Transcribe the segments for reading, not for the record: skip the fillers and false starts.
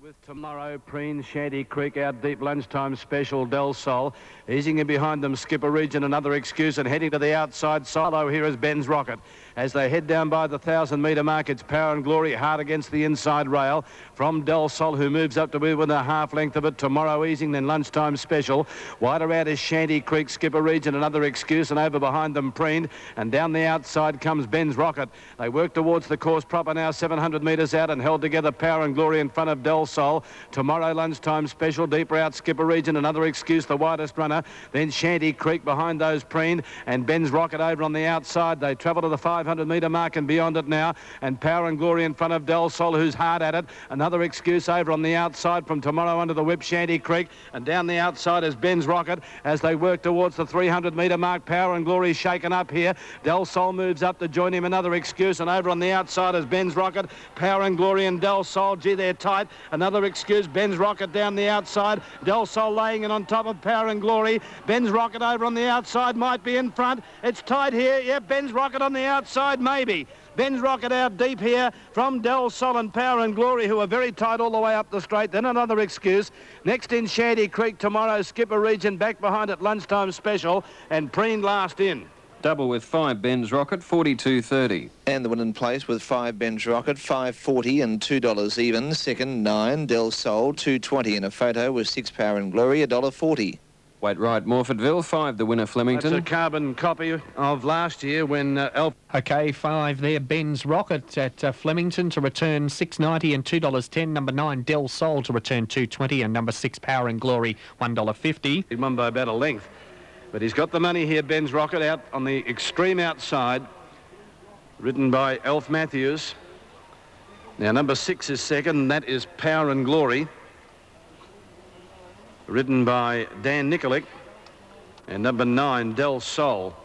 With tomorrow, Preen, Shanty Creek, out deep lunchtime special, Del Sol. Easing in behind them, Skipper Region, another excuse, and heading to the outside solo here is Ben's Rocket. As they head down by the 1,000-metre mark, it's Power and Glory hard against the inside rail from Del Sol, who moves up to be within a half length of it. Tomorrow, easing, then lunchtime special. Wider out is Shanty Creek, Skipper Region, another excuse, and over behind them, Preen. And down the outside comes Ben's Rocket. They work towards the course proper now, 700 metres out, and held together Power and Glory in front of Del Sol. Tomorrow lunchtime special, deeper out Skipper Region, another excuse, the widest runner. Then Shanty Creek behind those, Preen, and Ben's Rocket over on the outside. They travel to the 500-metre mark and beyond it now, and Power and Glory in front of Del Sol, who's hard at it. Another excuse over on the outside from Tomorrow under the whip, Shanty Creek, and down the outside is Ben's Rocket as they work towards the 300-metre mark. Power and Glory shaken up here. Del Sol moves up to join him, another excuse, and over on the outside is Ben's Rocket. Power and Glory and Del Sol, gee, they're tight. Another excuse, Ben's Rocket down the outside. Del Sol laying it on top of Power and Glory. Ben's Rocket over on the outside might be in front. It's tight here. Yeah, Ben's Rocket on the outside, maybe. Ben's Rocket out deep here from Del Sol and Power and Glory, who are very tight all the way up the straight. Then another excuse. Next in Shanty Creek tomorrow, Skipper Region back behind at lunchtime special, and Preen last in. Double with 5 Ben's Rocket, 42.30. And the win in place with 5 Ben's Rocket, $5.40 and $2 even. Second, 9 Del Sol, $2.20. And a photo with 6 Power and Glory, $1.40. Wait right, Morfordville, 5 the winner, Flemington. That's a carbon copy of last year when OK, 5 there, Ben's Rocket at Flemington to return $6.90 and $2.10. Number 9, Del Sol to return $2.20, and number 6, Power and Glory, $1.50. He won by about a length. But he's got the money here, Ben's Rocket, out on the extreme outside, ridden by Alf Matthews. Now, number 6 is second, and that is Power and Glory, ridden by Dan Nikolic. And number 9, Del Sol,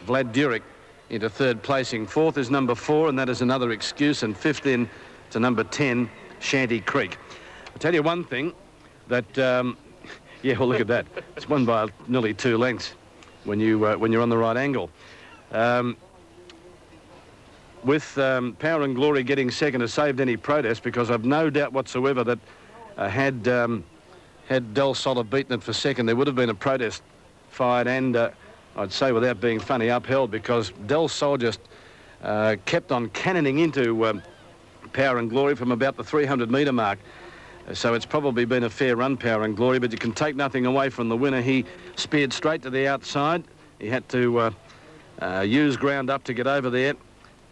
Vlad Durick, into third placing. Fourth is number 4, and that is another excuse. And fifth in to number 10, Shanty Creek. I'll tell you one thing, that... yeah, well, look at that. It's won by nearly 2 lengths when you're on the right angle. With Power and Glory getting second has saved any protest, because I've no doubt whatsoever that had Del Sol beaten it for second, there would have been a protest fired, and I'd say without being funny, upheld, because Del Sol just kept on cannoning into Power and Glory from about the 300-metre mark. So it's probably been a fair run, Power and Glory, but you can take nothing away from the winner. He speared straight to the outside. He had to use ground up to get over there,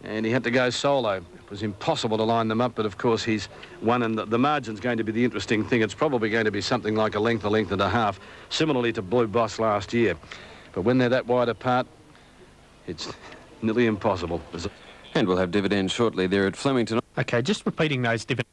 and he had to go solo. It was impossible to line them up, but of course he's won, and the margin's going to be the interesting thing. It's probably going to be something like a length and a half, similarly to Blue Boss last year. But when they're that wide apart, it's nearly impossible. And we'll have dividends shortly there at Flemington. OK, just repeating those dividends.